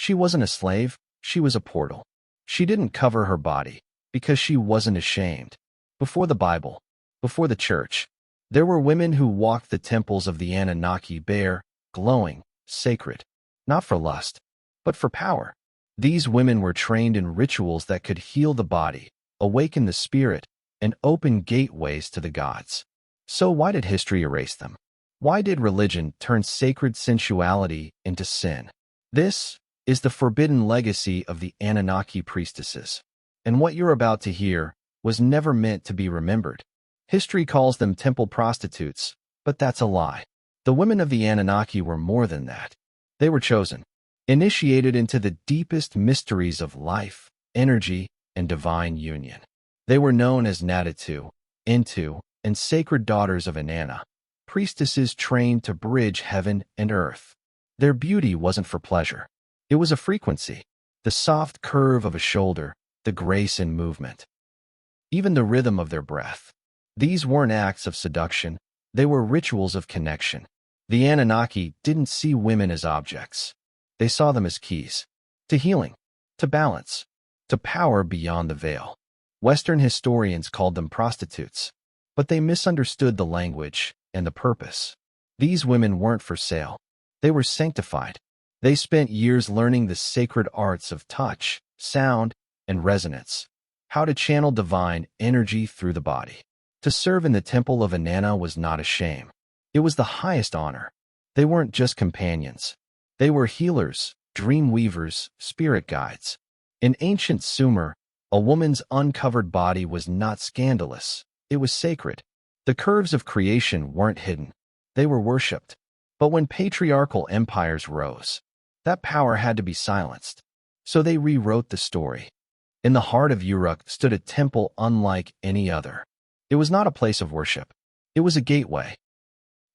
She wasn't a slave, she was a portal. She didn't cover her body because she wasn't ashamed. Before the Bible, before the church, there were women who walked the temples of the Anunnaki bare, glowing, sacred, not for lust, but for power. These women were trained in rituals that could heal the body, awaken the spirit, and open gateways to the gods. So why did history erase them? Why did religion turn sacred sensuality into sin? This is the forbidden legacy of the Anunnaki priestesses. And what you're about to hear was never meant to be remembered. History calls them temple prostitutes, but that's a lie. The women of the Anunnaki were more than that. They were chosen, initiated into the deepest mysteries of life, energy, and divine union. They were known as Natatu, Intu, and sacred daughters of Inanna, priestesses trained to bridge heaven and earth. Their beauty wasn't for pleasure. It was a frequency, the soft curve of a shoulder, the grace in movement, even the rhythm of their breath. These weren't acts of seduction, they were rituals of connection. The Anunnaki didn't see women as objects. They saw them as keys to healing, to balance, to power beyond the veil. Western historians called them prostitutes, but they misunderstood the language and the purpose. These women weren't for sale. They were sanctified. They spent years learning the sacred arts of touch, sound, and resonance, how to channel divine energy through the body. To serve in the temple of Inanna was not a shame. It was the highest honor. They weren't just companions. They were healers, dream weavers, spirit guides. In ancient Sumer, a woman's uncovered body was not scandalous. It was sacred. The curves of creation weren't hidden. They were worshipped. But when patriarchal empires rose, that power had to be silenced. So they rewrote the story. In the heart of Uruk stood a temple unlike any other. It was not a place of worship. It was a gateway.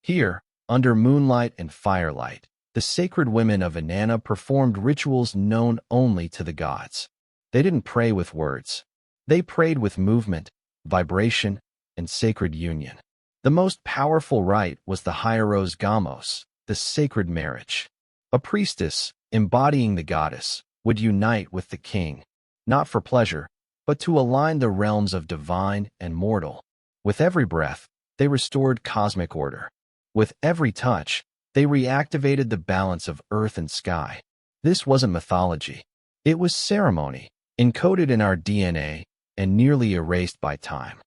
Here, under moonlight and firelight, the sacred women of Inanna performed rituals known only to the gods. They didn't pray with words. They prayed with movement, vibration, and sacred union. The most powerful rite was the hieros gamos, the sacred marriage. A priestess, embodying the goddess, would unite with the king, not for pleasure, but to align the realms of divine and mortal. With every breath, they restored cosmic order. With every touch, they reactivated the balance of earth and sky. This wasn't mythology. It was ceremony, encoded in our DNA and nearly erased by time.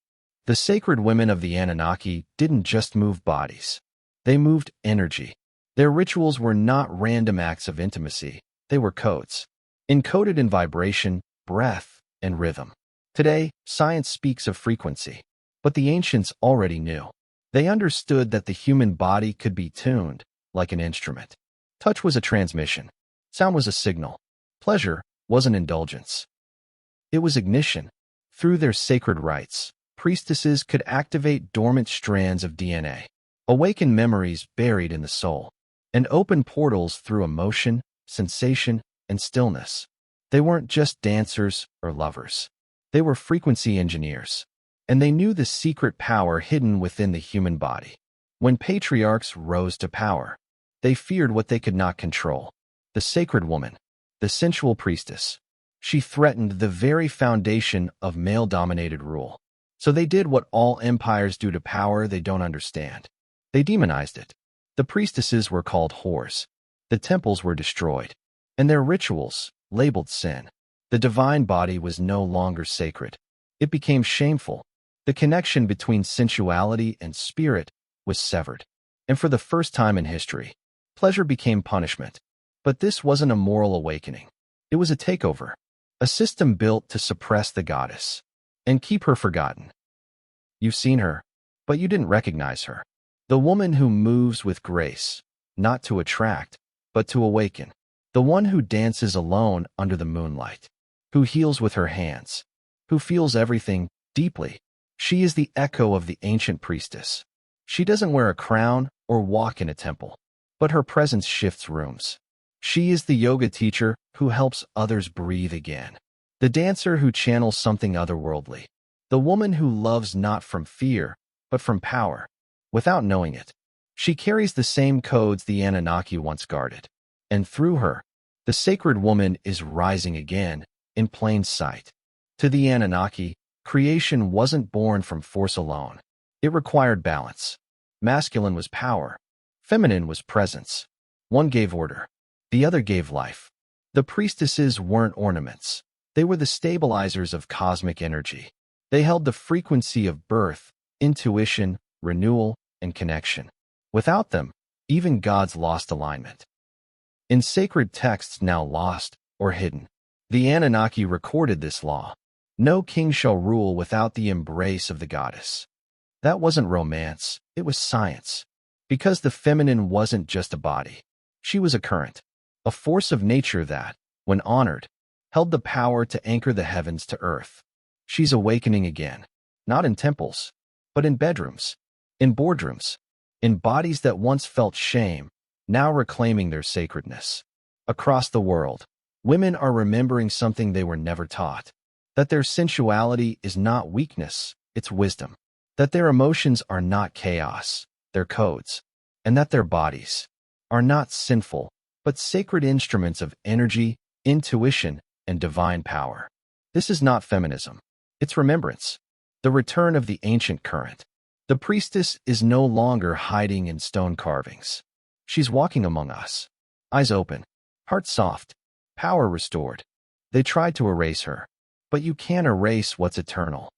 The sacred women of the Anunnaki didn't just move bodies. They moved energy. Their rituals were not random acts of intimacy. They were codes, encoded in vibration, breath, and rhythm. Today, science speaks of frequency, but the ancients already knew. They understood that the human body could be tuned like an instrument. Touch was a transmission. Sound was a signal. Pleasure was an indulgence. It was ignition. Through their sacred rites, priestesses could activate dormant strands of DNA, awaken memories buried in the soul, and open portals through emotion, sensation, and stillness. They weren't just dancers or lovers. They were frequency engineers, and they knew the secret power hidden within the human body. When patriarchs rose to power, they feared what they could not control. The sacred woman, the sensual priestess. She threatened the very foundation of male-dominated rule. So they did what all empires do to power they don't understand. They demonized it. The priestesses were called whores. The temples were destroyed, and their rituals labeled sin. The divine body was no longer sacred. It became shameful. The connection between sensuality and spirit was severed. And for the first time in history, pleasure became punishment. But this wasn't a moral awakening. It was a takeover, a system built to suppress the goddess and keep her forgotten. You've seen her, but you didn't recognize her. The woman who moves with grace, not to attract, but to awaken. The one who dances alone under the moonlight, who heals with her hands, who feels everything deeply. She is the echo of the ancient priestess. She doesn't wear a crown or walk in a temple, but her presence shifts rooms. She is the yoga teacher who helps others breathe again, the dancer who channels something otherworldly, the woman who loves not from fear, but from power. Without knowing it, she carries the same codes the Anunnaki once guarded. And through her, The sacred woman is rising again, in plain sight. To the Anunnaki, creation wasn't born from force alone. It required balance. Masculine was power. Feminine was presence. One gave order. The other gave life. The priestesses weren't ornaments. They were the stabilizers of cosmic energy. They held the frequency of birth, intuition, renewal, and connection. Without them, even gods lost alignment. In sacred texts now lost or hidden, the Anunnaki recorded this law. No king shall rule without the embrace of the goddess. That wasn't romance, it was science. Because the feminine wasn't just a body. She was a current, a force of nature that, when honored, held the power to anchor the heavens to earth. She's awakening again, not in temples, but in bedrooms, in boardrooms, in bodies that once felt shame, now reclaiming their sacredness. Across the world, women are remembering something they were never taught, that their sensuality is not weakness, it's wisdom, that their emotions are not chaos, they're codes, and that their bodies are not sinful, but sacred instruments of energy, intuition, and divine power. This is not feminism. It's remembrance, the return of the ancient current. The priestess is no longer hiding in stone carvings. She's walking among us, eyes open, heart soft, power restored. They tried to erase her, but you can't erase what's eternal.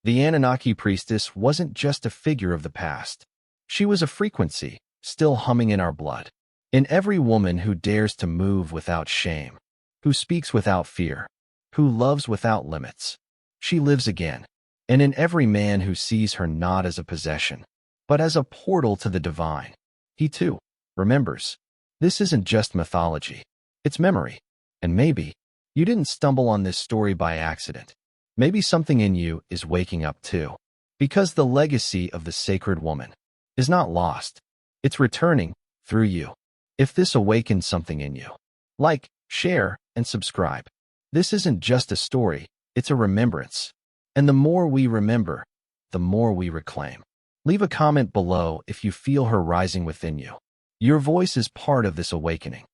The Anunnaki priestess wasn't just a figure of the past. She was a frequency, still humming in our blood. In every woman who dares to move without shame, who speaks without fear, who loves without limits. She lives again. And in every man who sees her not as a possession, but as a portal to the divine. He too remembers. This isn't just mythology. It's memory. And maybe you didn't stumble on this story by accident. Maybe something in you is waking up too. Because the legacy of the sacred woman is not lost. It's returning through you. If this awakens something in you, like, share, and subscribe. This isn't just a story, it's a remembrance. And the more we remember, the more we reclaim. Leave a comment below if you feel her rising within you. Your voice is part of this awakening.